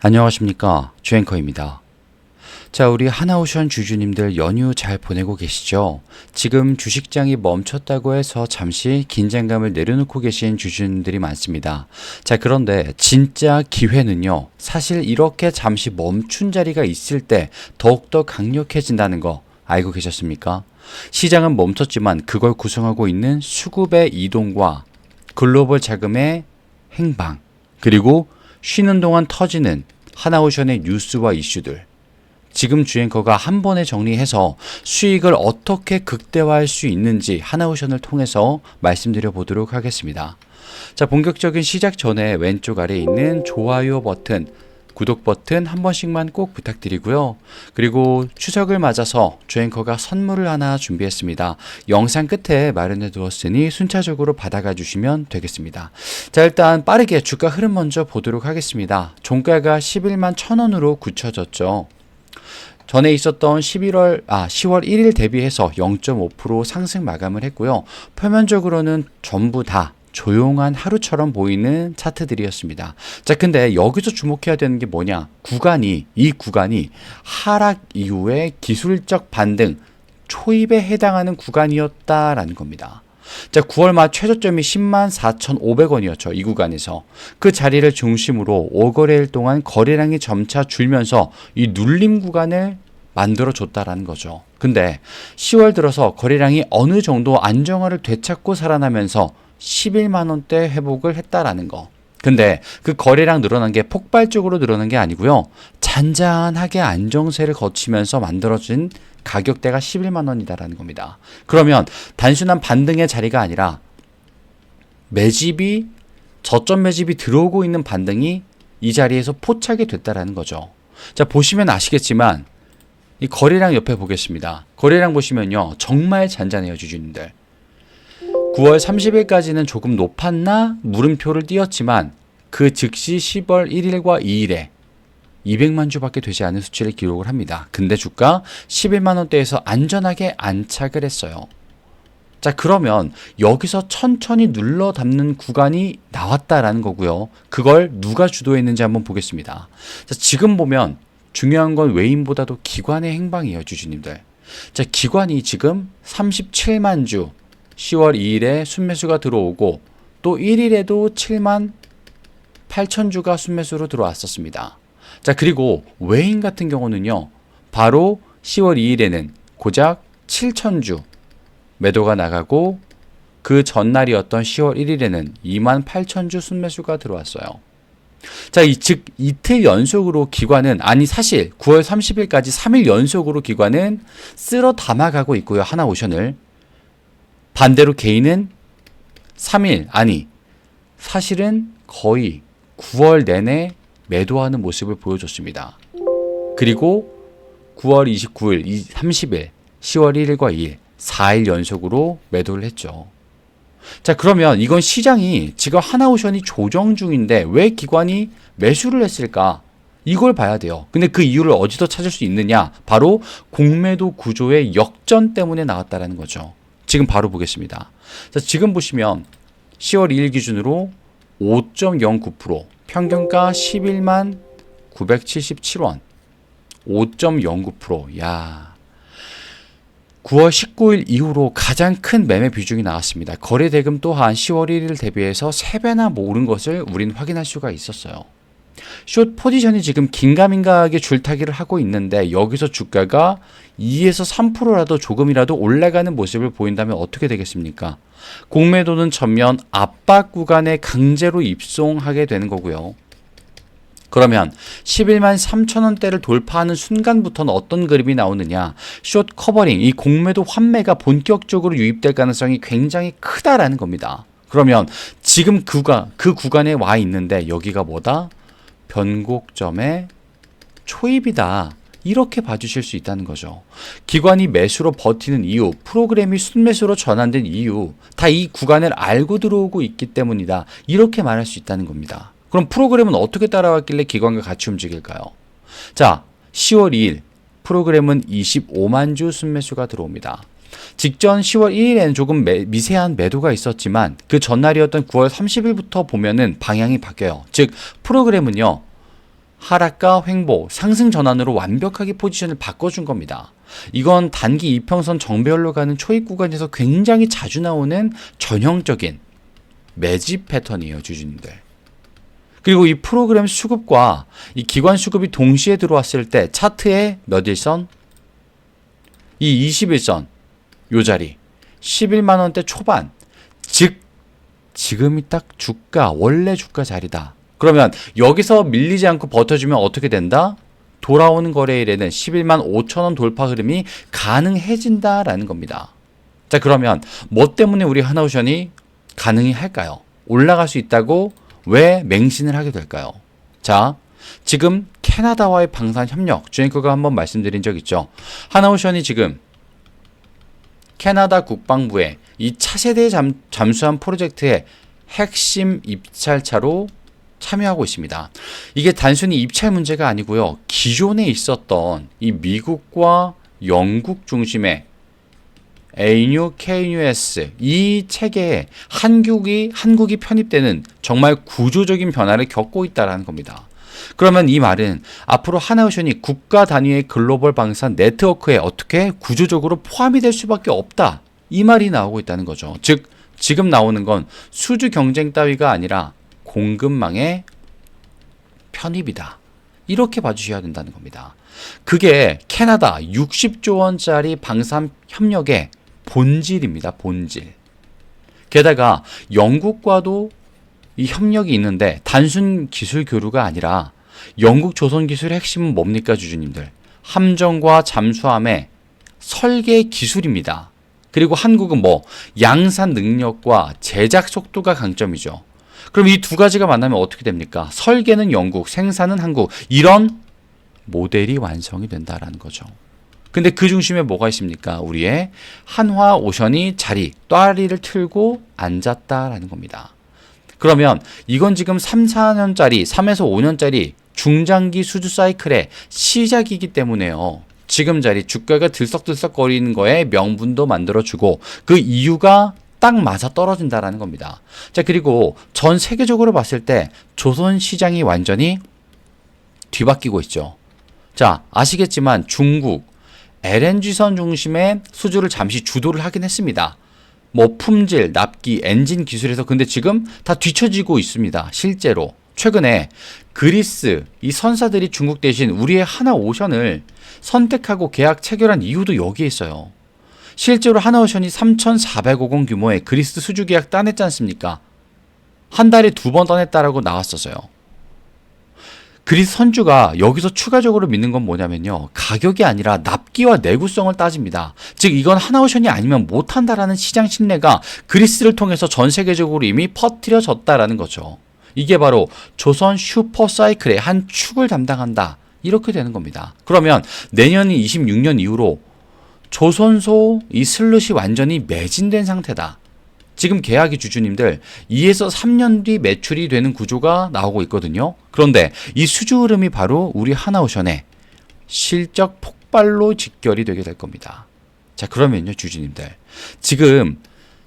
안녕하십니까, 주앵커입니다. 자, 우리 하나오션 주주님들 연휴 잘 보내고 계시죠? 지금 주식장이 멈췄다고 해서 잠시 긴장감을 내려놓고 계신 주주님들이 많습니다. 자, 그런데 진짜 기회는요, 사실 이렇게 잠시 멈춘 자리가 있을 때 더욱더 강력해진다는 거 알고 계셨습니까? 시장은 멈췄지만 그걸 구성하고 있는 수급의 이동과 글로벌 자금의 행방, 그리고 쉬는 동안 터지는 하나오션의 뉴스와 이슈들, 지금 주앵커가 한 번에 정리해서 수익을 어떻게 극대화할 수 있는지 하나오션을 통해서 말씀드려 보도록 하겠습니다. 자, 본격적인 시작 전에 왼쪽 아래에 있는 좋아요 버튼, 구독 버튼 한 번씩만 꼭 부탁드리고요. 그리고 추석을 맞아서 주앵커가 선물을 하나 준비했습니다. 영상 끝에 마련해 두었으니 순차적으로 받아가 주시면 되겠습니다. 자, 일단 빠르게 주가 흐름 먼저 보도록 하겠습니다. 종가가 11만 1,000원으로 굳혀졌죠. 전에 있었던 10월 1일 대비해서 0.5% 상승 마감을 했고요. 표면적으로는 전부 다 조용한 하루처럼 보이는 차트들이었습니다. 자, 근데 여기서 주목해야 되는 게 뭐냐? 이 구간이 하락 이후에 기술적 반등, 초입에 해당하는 구간이었다라는 겁니다. 자, 9월 말 최저점이 10만 4,500원이었죠. 이 구간에서. 그 자리를 중심으로 5거래일 동안 거래량이 점차 줄면서 이 눌림 구간을 만들어줬다라는 거죠. 근데 10월 들어서 거래량이 어느 정도 안정화를 되찾고 살아나면서 11만원대 회복을 했다라는 거. 근데 그 거래량 늘어난 게 폭발적으로 늘어난 게 아니고요. 잔잔하게 안정세를 거치면서 만들어진 가격대가 11만원이다라는 겁니다. 그러면 단순한 반등의 자리가 아니라 저점 매집이 들어오고 있는 반등이 이 자리에서 포착이 됐다라는 거죠. 자, 보시면 아시겠지만 이 거래량 옆에 보겠습니다. 거래량 보시면요, 정말 잔잔해요, 주주님들. 9월 30일까지는 조금 높았나 물음표를 띄었지만 그 즉시 10월 1일과 2일에 200만 주밖에 되지 않은 수치를 기록을 합니다. 근데 주가 11만 원대에서 안전하게 안착을 했어요. 자, 그러면 여기서 천천히 눌러 담는 구간이 나왔다라는 거고요. 그걸 누가 주도했는지 한번 보겠습니다. 자, 지금 보면 중요한 건 외인보다도 기관의 행방이에요, 주주님들. 자, 기관이 지금 37만 주 10월 2일에 순매수가 들어오고 또 1일에도 7만 8천 주가 순매수로 들어왔었습니다. 자, 그리고 외인 같은 경우는요, 바로 10월 2일에는 고작 7천 주 매도가 나가고 그 전날이었던 10월 1일에는 2만 8천 주 순매수가 들어왔어요. 자, 즉 이틀 연속으로 기관은, 아니 사실 9월 30일까지 3일 연속으로 기관은 쓸어 담아가고 있고요, 하나오션을. 반대로 개인은 3일, 아니 사실은 거의 9월 내내 매도하는 모습을 보여줬습니다. 그리고 9월 29일, 30일, 10월 1일과 2일, 4일 연속으로 매도를 했죠. 자, 그러면 이건 시장이 지금 하나오션이 조정 중인데 왜 기관이 매수를 했을까? 이걸 봐야 돼요. 근데 그 이유를 어디서 찾을 수 있느냐? 바로 공매도 구조의 역전 때문에 나왔다는 거죠. 지금 바로 보겠습니다. 자, 지금 보시면 10월 2일 기준으로 5.09%, 평균가 11만 977원, 5.09%. 야, 9월 19일 이후로 가장 큰 매매 비중이 나왔습니다. 거래 대금 또한 10월 1일 대비해서 3배나 오른 것을 우린 확인할 수가 있었어요. 숏 포지션이 지금 긴가민가하게 줄타기를 하고 있는데 여기서 주가가 2에서 3%라도 조금이라도 올라가는 모습을 보인다면 어떻게 되겠습니까? 공매도는 전면 압박 구간에 강제로 입송하게 되는 거고요. 그러면 11만 3천 원대를 돌파하는 순간부터는 어떤 그림이 나오느냐? 숏 커버링, 이 공매도 환매가 본격적으로 유입될 가능성이 굉장히 크다라는 겁니다. 그러면 지금 그 구간에 와 있는데 여기가 뭐다? 변곡점의 초입이다. 이렇게 봐주실 수 있다는 거죠. 기관이 매수로 버티는 이유, 프로그램이 순매수로 전환된 이유, 다 이 구간을 알고 들어오고 있기 때문이다. 이렇게 말할 수 있다는 겁니다. 그럼 프로그램은 어떻게 따라왔길래 기관과 같이 움직일까요? 자, 10월 2일 프로그램은 25만 주 순매수가 들어옵니다. 직전 10월 1일에는 조금 미세한 매도가 있었지만 그 전날이었던 9월 30일부터 보면은 방향이 바뀌어요. 즉 프로그램은요, 하락과 횡보, 상승 전환으로 완벽하게 포지션을 바꿔준 겁니다. 이건 단기 이평선 정배열로 가는 초입 구간에서 굉장히 자주 나오는 전형적인 매집 패턴이에요, 주주님들. 그리고 이 프로그램 수급과 이 기관 수급이 동시에 들어왔을 때 차트의 몇 일선? 이 21선, 요 자리, 11만 원대 초반, 즉 지금이 딱 주가, 원래 주가 자리다. 그러면 여기서 밀리지 않고 버텨주면 어떻게 된다? 돌아오는 거래일에는 11만 5천 원 돌파 흐름이 가능해진다라는 겁니다. 자, 그러면 뭐 때문에 우리 하나오션이 가능히 할까요? 올라갈 수 있다고 왜 맹신을 하게 될까요? 자, 지금 캐나다와의 방산 협력, 주앵커가 한번 말씀드린 적 있죠. 하나오션이 지금 캐나다 국방부의 이 차세대 잠수함 프로젝트의 핵심 입찰차로 참여하고 있습니다. 이게 단순히 입찰 문제가 아니고요. 기존에 있었던 이 미국과 영국 중심의 ANU, KNUS 이 체계에 한국이 편입되는 정말 구조적인 변화를 겪고 있다는 겁니다. 그러면 이 말은 앞으로 하나오션이 국가 단위의 글로벌 방산 네트워크에 어떻게 구조적으로 포함이 될 수밖에 없다. 이 말이 나오고 있다는 거죠. 즉 지금 나오는 건 수주 경쟁 따위가 아니라 공급망의 편입이다. 이렇게 봐주셔야 된다는 겁니다. 그게 캐나다 60조 원짜리 방산 협력의 본질입니다. 본질. 게다가 영국과도 이 협력이 있는데 단순 기술 교류가 아니라 영국 조선 기술의 핵심은 뭡니까, 주주님들? 함정과 잠수함의 설계 기술입니다. 그리고 한국은 뭐 양산 능력과 제작 속도가 강점이죠. 그럼 이 두 가지가 만나면 어떻게 됩니까? 설계는 영국, 생산은 한국. 이런 모델이 완성이 된다라는 거죠. 근데 그 중심에 뭐가 있습니까? 우리의 한화오션이 또아리를 틀고 앉았다라는 겁니다. 그러면 이건 지금 3, 4년짜리, 3에서 5년짜리 중장기 수주 사이클의 시작이기 때문에요. 지금 자리 주가가 들썩들썩거리는 거에 명분도 만들어주고 그 이유가 딱 맞아 떨어진다라는 겁니다. 자, 그리고 전 세계적으로 봤을 때 조선 시장이 완전히 뒤바뀌고 있죠. 자, 아시겠지만 중국 LNG선 중심의 수주를 잠시 주도를 하긴 했습니다. 뭐 품질, 납기, 엔진 기술에서 근데 지금 다 뒤처지고 있습니다. 실제로. 최근에 그리스 이 선사들이 중국 대신 우리의 하나오션을 선택하고 계약 체결한 이유도 여기에 있어요. 실제로 하나오션이 3,400억 원 규모의 그리스 수주 계약 따냈지 않습니까? 한 달에 2번 따냈다라고 나왔었어요. 그리스 선주가 여기서 추가적으로 믿는 건 뭐냐면요. 가격이 아니라 납기와 내구성을 따집니다. 즉 이건 하나오션이 아니면 못한다라는 시장 신뢰가 그리스를 통해서 전 세계적으로 이미 퍼뜨려졌다라는 거죠. 이게 바로 조선 슈퍼사이클의 한 축을 담당한다. 이렇게 되는 겁니다. 그러면 내년이 26년 이후로 조선소 이 슬롯이 완전히 매진된 상태다. 지금 계약이 주주님들 2에서 3년 뒤 매출이 되는 구조가 나오고 있거든요. 그런데 이 수주 흐름이 바로 우리 하나오션의 실적 폭발로 직결이 되게 될 겁니다. 자, 그러면요, 주주님들. 지금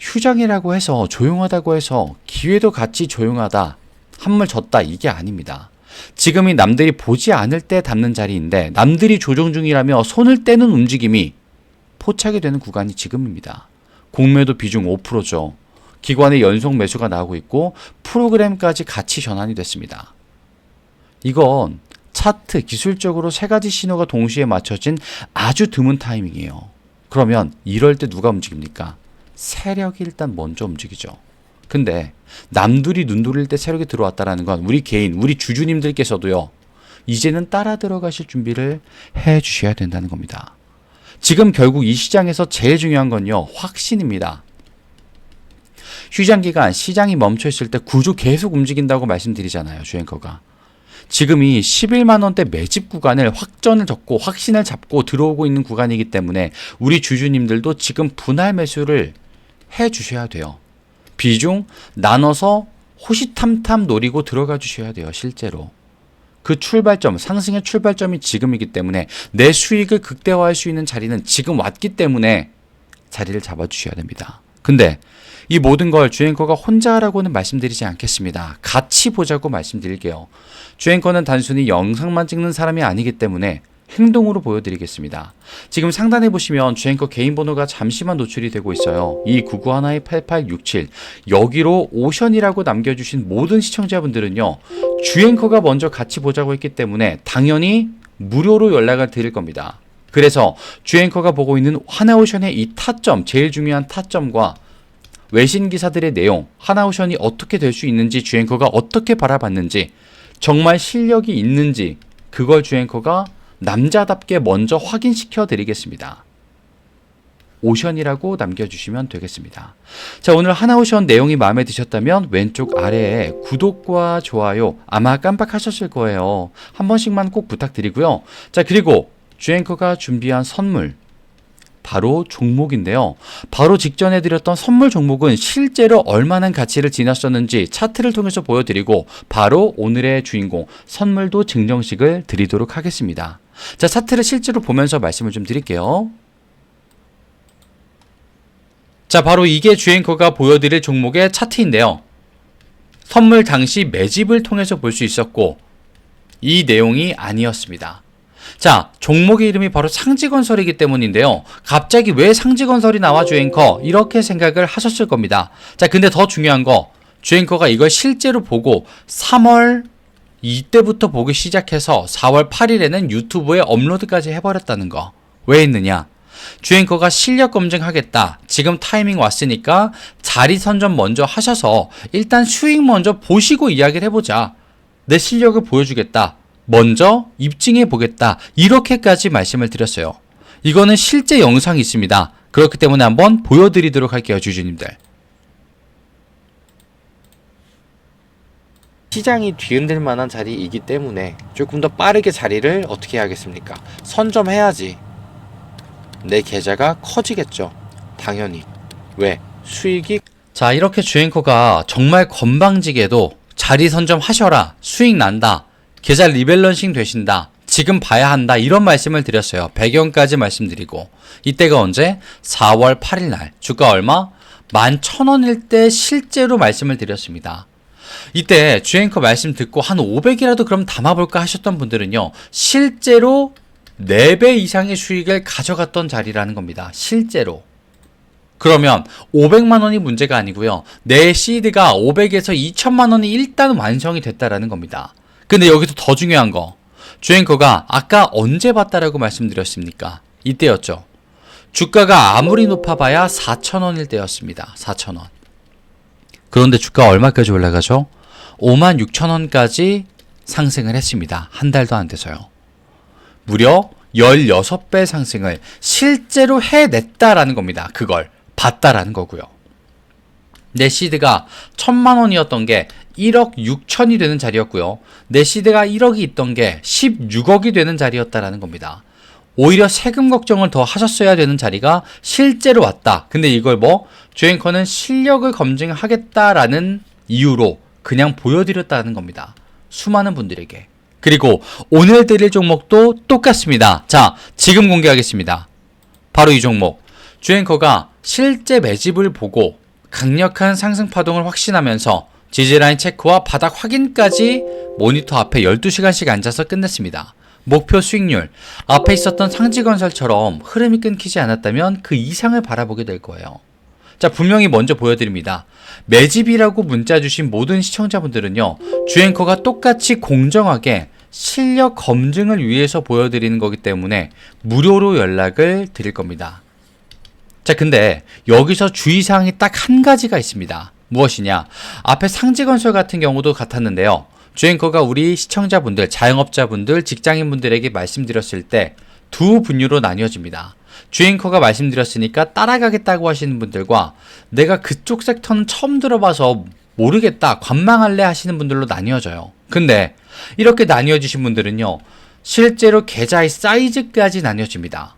휴장이라고 해서 조용하다고 해서 기회도 같이 조용하다. 한물 졌다. 이게 아닙니다. 지금이 남들이 보지 않을 때 담는 자리인데 남들이 조정 중이라며 손을 떼는 움직임이 포착이 되는 구간이 지금입니다. 공매도 비중 5%죠. 기관의 연속 매수가 나오고 있고 프로그램까지 같이 전환이 됐습니다. 이건 차트 기술적으로 세 가지 신호가 동시에 맞춰진 아주 드문 타이밍이에요. 그러면 이럴 때 누가 움직입니까? 세력이 일단 먼저 움직이죠. 근데 남들이 눈 돌릴 때 세력이 들어왔다는 건 우리 개인, 우리 주주님들께서도요. 이제는 따라 들어가실 준비를 해 주셔야 된다는 겁니다. 지금 결국 이 시장에서 제일 중요한 건요. 확신입니다. 휴장기간 시장이 멈춰있을 때 구조 계속 움직인다고 말씀드리잖아요. 주앵커가. 지금 이 11만 원대 매집 구간을 확전을 잡고 확신을 잡고 들어오고 있는 구간이기 때문에 우리 주주님들도 지금 분할 매수를 해 주셔야 돼요. 비중 나눠서 호시탐탐 노리고 들어가 주셔야 돼요. 실제로. 그 출발점, 상승의 출발점이 지금이기 때문에 내 수익을 극대화할 수 있는 자리는 지금 왔기 때문에 자리를 잡아주셔야 됩니다. 근데 이 모든 걸 주앵커가 혼자 하라고는 말씀드리지 않겠습니다. 같이 보자고 말씀드릴게요. 주앵커는 단순히 영상만 찍는 사람이 아니기 때문에 행동으로 보여드리겠습니다. 지금 상단에 보시면 주앵커 개인 번호가 잠시만 노출이 되고 있어요. 2991-8867 여기로 오션이라고 남겨주신 모든 시청자분들은요, 주앵커가 먼저 같이 보자고 했기 때문에 당연히 무료로 연락을 드릴 겁니다. 그래서 주앵커가 보고 있는 하나오션의 이 타점, 제일 중요한 타점과 외신 기사들의 내용, 하나오션이 어떻게 될 수 있는지, 주앵커가 어떻게 바라봤는지, 정말 실력이 있는지, 그걸 주앵커가 남자답게 먼저 확인시켜 드리겠습니다. 오션이라고 남겨주시면 되겠습니다. 자, 오늘 하나오션 내용이 마음에 드셨다면 왼쪽 아래에 구독과 좋아요, 아마 깜빡하셨을 거예요. 한 번씩만 꼭 부탁드리고요. 자, 그리고 주앵커가 준비한 선물, 바로 종목인데요. 바로 직전에 드렸던 선물 종목은 실제로 얼마나 가치를 지녔었는지 차트를 통해서 보여드리고, 바로 오늘의 주인공 선물도 증정식을 드리도록 하겠습니다. 자, 차트를 실제로 보면서 말씀을 좀 드릴게요. 자, 바로 이게 주앵커가 보여드릴 종목의 차트인데요. 선물 당시 매집을 통해서 볼 수 있었고, 이 내용이 아니었습니다. 자, 종목의 이름이 바로 상지건설이기 때문인데요. 갑자기 왜 상지건설이 나와 주앵커? 이렇게 생각을 하셨을 겁니다. 자, 근데 더 중요한 거, 주앵커가 이걸 실제로 보고 3월 이때부터 보기 시작해서 4월 8일에는 유튜브에 업로드까지 해버렸다는 거. 왜 했느냐? 주앵커가 실력 검증하겠다. 지금 타이밍 왔으니까 자리 선점 먼저 하셔서 일단 수익 먼저 보시고 이야기를 해보자. 내 실력을 보여주겠다. 먼저 입증해 보겠다. 이렇게까지 말씀을 드렸어요. 이거는 실제 영상이 있습니다. 그렇기 때문에 한번 보여드리도록 할게요, 주주님들. 시장이 뒤흔들 만한 자리이기 때문에 조금 더 빠르게 자리를 어떻게 해야겠습니까? 선점해야지 내 계좌가 커지겠죠. 당연히. 왜? 수익이. 자, 이렇게 주앵커가 정말 건방지게도 자리 선점하셔라, 수익 난다, 계좌 리밸런싱 되신다, 지금 봐야 한다, 이런 말씀을 드렸어요. 배경까지 말씀드리고, 이때가 언제? 4월 8일 날 주가 얼마? 11,000원일 때 실제로 말씀을 드렸습니다. 이때 주앵커 말씀 듣고 한 500이라도 그럼 담아볼까 하셨던 분들은요, 실제로 4배 이상의 수익을 가져갔던 자리라는 겁니다. 실제로. 그러면 500만 원이 문제가 아니고요, 내 시드가 500에서 2천만 원이 일단 완성이 됐다라는 겁니다. 근데 여기서 더 중요한 거, 주앵커가 아까 언제 봤다라고 말씀드렸습니까? 이때였죠. 주가가 아무리 높아봐야 4,000원일 때였습니다. 4,000원. 그런데 주가 얼마까지 올라가죠? 56,000원까지 상승을 했습니다. 한 달도 안 돼서요. 무려 16배 상승을 실제로 해냈다라는 겁니다. 그걸 봤다라는 거고요. 내 시드가 1,000만 원이었던 게 1억 6천이 되는 자리였고요. 내 시드가 1억이 있던 게 16억이 되는 자리였다라는 겁니다. 오히려 세금 걱정을 더 하셨어야 되는 자리가 실제로 왔다. 근데 이걸 주앵커는 실력을 검증하겠다라는 이유로 그냥 보여드렸다는 겁니다. 수많은 분들에게. 그리고 오늘 드릴 종목도 똑같습니다. 자, 지금 공개하겠습니다. 바로 이 종목. 주앵커가 실제 매집을 보고 강력한 상승 파동을 확신하면서 지지라인 체크와 바닥 확인까지 모니터 앞에 12시간씩 앉아서 끝냈습니다. 목표 수익률, 앞에 있었던 상지건설처럼 흐름이 끊기지 않았다면 그 이상을 바라보게 될 거예요. 자, 분명히 먼저 보여드립니다. 매집이라고 문자 주신 모든 시청자분들은요, 주앵커가 똑같이 공정하게 실력 검증을 위해서 보여드리는 거기 때문에 무료로 연락을 드릴 겁니다. 자, 근데 여기서 주의사항이 딱 한 가지가 있습니다. 무엇이냐? 앞에 상지건설 같은 경우도 같았는데요. 주앵커가 우리 시청자분들, 자영업자분들, 직장인분들에게 말씀드렸을 때 두 분류로 나뉘어집니다. 주앵커가 말씀드렸으니까 따라가겠다고 하시는 분들과 내가 그쪽 섹터는 처음 들어봐서 모르겠다, 관망할래 하시는 분들로 나뉘어져요. 근데 이렇게 나뉘어지신 분들은요, 실제로 계좌의 사이즈까지 나뉘어집니다.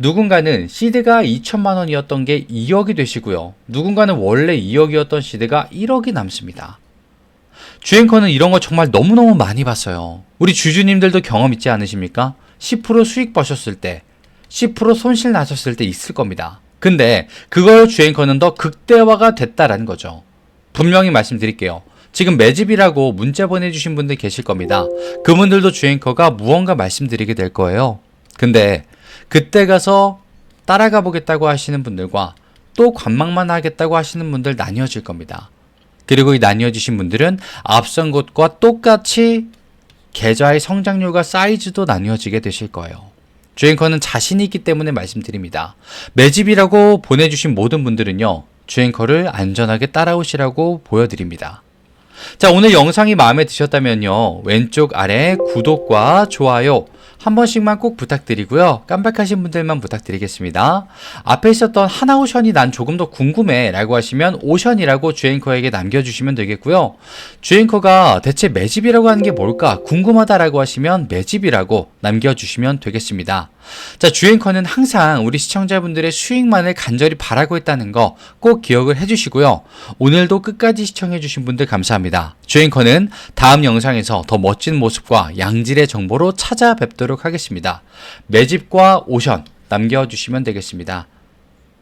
누군가는 시드가 2천만 원이었던 게 2억이 되시고요. 누군가는 원래 2억이었던 시드가 1억이 남습니다. 주앵커는 이런 거 정말 너무너무 많이 봤어요. 우리 주주님들도 경험 있지 않으십니까? 10% 수익 버셨을 때, 10% 손실 나셨을 때 있을 겁니다. 근데 그걸 주앵커는 더 극대화가 됐다라는 거죠. 분명히 말씀드릴게요. 지금 매집이라고 문자 보내주신 분들 계실 겁니다. 그분들도 주앵커가 무언가 말씀드리게 될 거예요. 근데 그때 가서 따라가 보겠다고 하시는 분들과 또 관망만 하겠다고 하시는 분들 나뉘어질 겁니다. 그리고 이 나뉘어지신 분들은 앞선 것과 똑같이 계좌의 성장률과 사이즈도 나뉘어지게 되실 거예요. 주앵커는 자신이 있기 때문에 말씀드립니다. 매집이라고 보내주신 모든 분들은요, 주앵커를 안전하게 따라오시라고 보여드립니다. 자, 오늘 영상이 마음에 드셨다면요, 왼쪽 아래 구독과 좋아요 한 번씩만 꼭 부탁드리고요. 깜빡하신 분들만 부탁드리겠습니다. 앞에 있었던 하나오션이 난 조금 더 궁금해 라고 하시면 오션이라고 주앵커에게 남겨주시면 되겠고요. 주앵커가 대체 매집이라고 하는 게 뭘까 궁금하다라고 하시면 매집이라고 남겨주시면 되겠습니다. 자, 주앵커는 항상 우리 시청자분들의 수익만을 간절히 바라고 있다는 거 꼭 기억을 해주시고요. 오늘도 끝까지 시청해주신 분들 감사합니다. 주앵커는 다음 영상에서 더 멋진 모습과 양질의 정보로 찾아뵙도록 하겠습니다. 매집과 오션 남겨주시면 되겠습니다.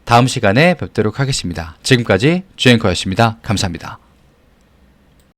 다음 시간에 뵙도록 하겠습니다. 지금까지 주앵커였습니다. 감사합니다.